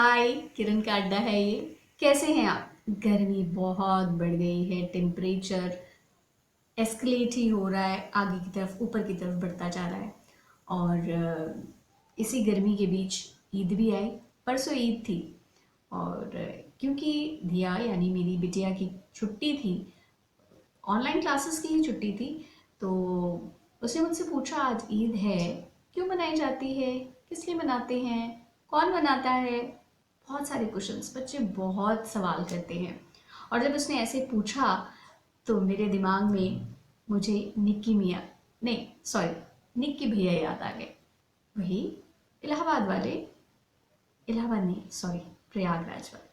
हाय, किरण का अड्डा है ये। कैसे हैं आप? गर्मी बहुत बढ़ गई है, टेम्परेचर एस्केलेट ही हो रहा है, आगे की तरफ ऊपर की तरफ बढ़ता जा रहा है। और इसी गर्मी के बीच ईद भी आई। परसों ईद थी और क्योंकि धिया यानी मेरी बिटिया की छुट्टी थी, ऑनलाइन क्लासेस की ही छुट्टी थी, तो उसने मुझसे पूछा आज ईद है, क्यों मनाई जाती है, किस लिए मनाते हैं, कौन मनाता है। बहुत सारे क्वेश्चंस, बच्चे बहुत सवाल करते हैं। और जब उसने ऐसे पूछा तो मेरे दिमाग में मुझे निक्की मियाँ, नहीं सॉरी, निक्की भैया याद आ गए। वही इलाहाबाद वाले, इलाहाबाद नहीं सॉरी, प्रयागराज वाले।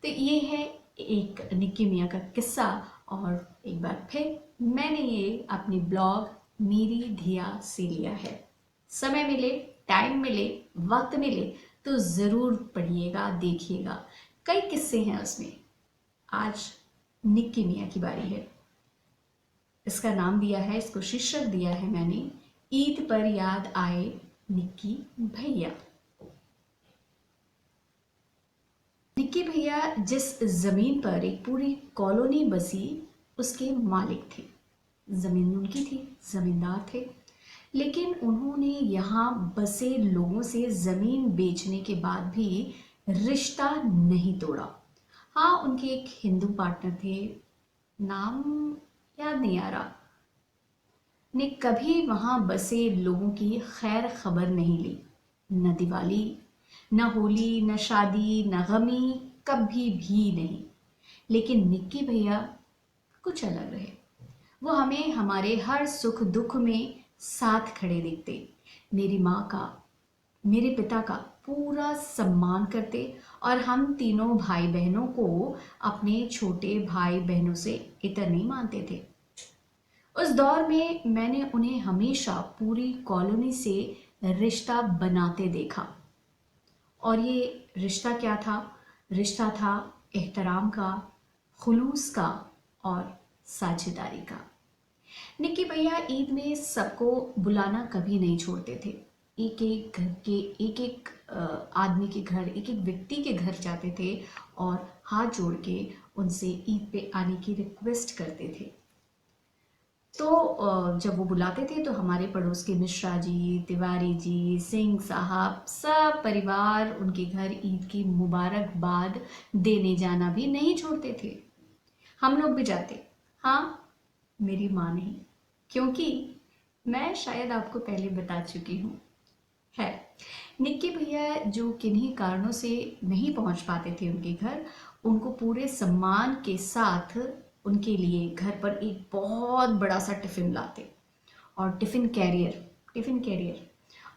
तो ये है एक निक्की मियाँ का किस्सा। और एक बार फिर मैंने ये अपनी ब्लॉग मेरी धिया से लिया है। समय मिले, टाइम मिले, वक्त मिले तो ज़रूर पढ़िएगा, देखिएगा। कई किस्से हैं उसमें। आज निक्की मियाँ की बारी है। इसका नाम दिया है, इसको शीर्षक दिया है मैंने, ईद पर याद आए निक्की भैया। निक्की भैया जिस जमीन पर एक पूरी कॉलोनी बसी, उसके मालिक थे। जमीन उनकी थी, जमींदार थे। लेकिन उन्होंने यहाँ बसे लोगों से जमीन बेचने के बाद भी रिश्ता नहीं तोड़ा। हाँ, उनके एक हिंदू पार्टनर थे, नाम याद नहीं आ रहा, ने कभी वहाँ बसे लोगों की खैर खबर नहीं ली। न दिवाली, न होली, न शादी, न गमी, कभी भी नहीं। लेकिन निक्की भैया कुछ अलग रहे। वो हमें हमारे हर सुख दुख में साथ खड़े दिखते। मेरी माँ का, मेरे पिता का पूरा सम्मान करते और हम तीनों भाई बहनों को अपने छोटे भाई बहनों से इतर नहीं मानते थे। उस दौर में मैंने उन्हें हमेशा पूरी कॉलोनी से रिश्ता बनाते देखा। और ये रिश्ता क्या था? रिश्ता था एहतराम का, खुलूस का और साझेदारी का। निक्की भैया ईद में सबको बुलाना कभी नहीं छोड़ते थे। एक एक घर के, एक एक आदमी के घर, एक एक व्यक्ति के घर जाते थे और हाथ जोड़ के उनसे ईद पे आने की रिक्वेस्ट करते थे। तो जब वो बुलाते थे तो हमारे पड़ोस के मिश्रा जी, तिवारी जी, सिंह साहब, सब परिवार उनके घर ईद की मुबारकबाद देने जाना भी नहीं छोड़ते थे। हम लोग भी जाते। हाँ, मेरी माँ नहीं, क्योंकि मैं शायद आपको पहले बता चुकी हूँ। है निक्की भैया जो किन्हीं कारणों से नहीं पहुंच पाते थे उनके घर, उनको पूरे सम्मान के साथ उनके लिए घर पर एक बहुत बड़ा सा टिफ़िन लाते। और टिफ़िन कैरियर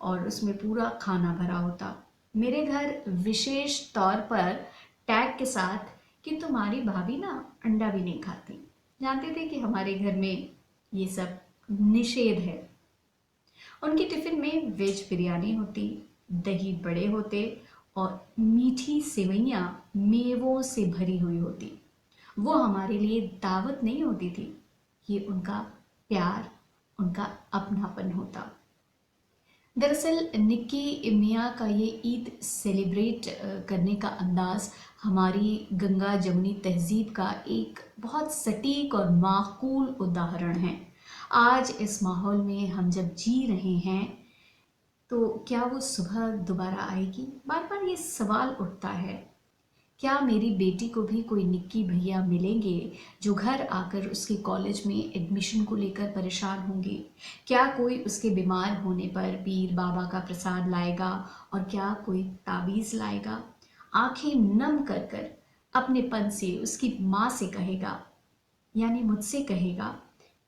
और उसमें पूरा खाना भरा होता। मेरे घर विशेष तौर पर टैग के साथ कि तुम्हारी भाभी ना अंडा भी नहीं खाती। जानते थे कि हमारे घर में ये सब निषेध है। उनकी टिफ़िन में वेज बिरयानी होती, दही बड़े होते और मीठी सेवइयाँ मेवों से भरी हुई होती। वो हमारे लिए दावत नहीं होती थी, ये उनका प्यार, उनका अपनापन होता। दरअसल निक्की मियाँ का ये ईद सेलिब्रेट करने का अंदाज़ हमारी गंगा जमुनी तहज़ीब का एक बहुत सटीक और माकूल उदाहरण है। आज इस माहौल में हम जब जी रहे हैं तो क्या वो सुबह दोबारा आएगी? बार बार ये सवाल उठता है। क्या मेरी बेटी को भी कोई निक्की भैया मिलेंगे जो घर आकर उसके कॉलेज में एडमिशन को लेकर परेशान होंगे? क्या कोई उसके बीमार होने पर पीर बाबा का प्रसाद लाएगा और क्या कोई ताबीज़ लाएगा? आंखें नम कर कर अपनेपन से उसकी माँ से कहेगा, यानी मुझसे कहेगा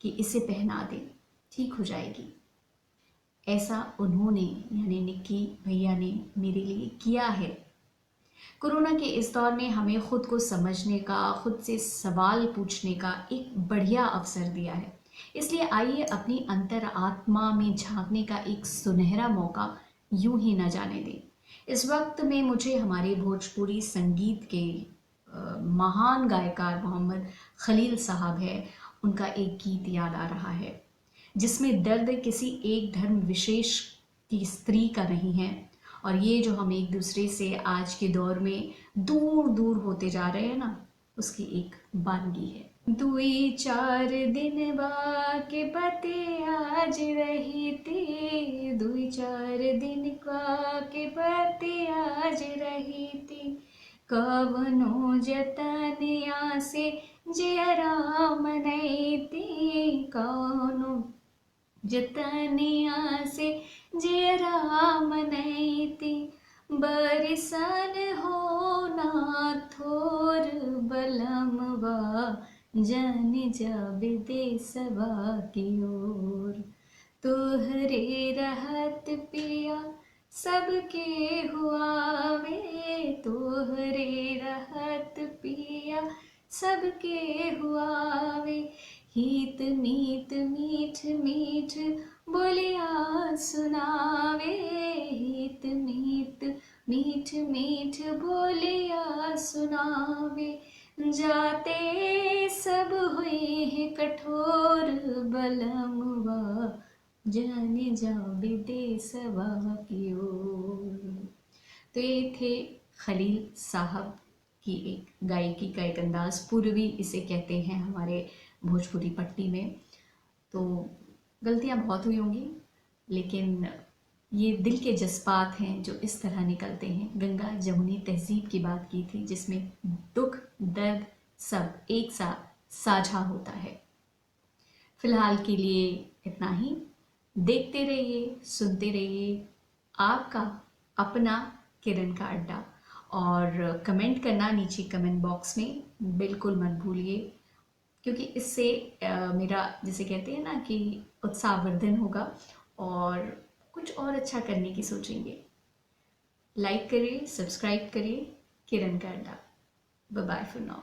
कि इसे पहना दे, ठीक हो जाएगी। ऐसा उन्होंने यानी निक्की भैया ने मेरे लिए किया है। कोरोना के इस दौर में हमें खुद को समझने का, खुद से सवाल पूछने का एक बढ़िया अवसर दिया है। इसलिए आइए अपनी अंतर आत्मा में झांकने का एक सुनहरा मौका यूं ही न जाने दें। इस वक्त में मुझे हमारे भोजपुरी संगीत के महान गायकार मोहम्मद खलील साहब है, उनका एक गीत याद आ रहा है जिसमें दर्द किसी एक धर्म विशेष की स्त्री का नहीं है और ये जो हम एक दूसरे से आज के दौर में दूर दूर होते जा रहे हैं ना, उसकी एक बानगी है। दुई चार दिन बाके पते आज रही ती, दुई चार दिन बाके पते आज रही ती, कवनो जतनिया से जयरा मनैती, कवनो जतनिया से जयरा मनैती, बरिसन होना थोर बलमवा, जन जब देसवा की ओर, तोहरे रहत पिया सबके हुआवे, तोहरे रहत पिया सबके हुआवे, हित मीत मीठ मीठ बोलिया सुनावे, हित मीत मीठ मीठ बोलिया सुनावे, जाते सब हुए हैं कठोर बलमवा, जाने जाबे देसवा की ओर। तो ये थे खलील साहब की एक गायकी का एक अंदाज, पूर्वी इसे कहते हैं हमारे भोजपुरी पट्टी में। तो गलतियाँ बहुत हुई होंगी, लेकिन ये दिल के जज्बात हैं जो इस तरह निकलते हैं। गंगा जमुनी तहजीब की बात की थी, जिसमें दुख दर्द सब एक साथ साझा होता है। फिलहाल के लिए इतना ही। देखते रहिए, सुनते रहिए आपका अपना किरण का अड्डा, और कमेंट करना नीचे कमेंट बॉक्स में बिल्कुल मत भूलिए, क्योंकि इससे मेरा, जैसे कहते हैं ना कि उत्साहवर्धन होगा और कुछ और अच्छा करने की सोचेंगे। लाइक करिए, सब्सक्राइब करिए किरण का अड्डा। Bye bye for now.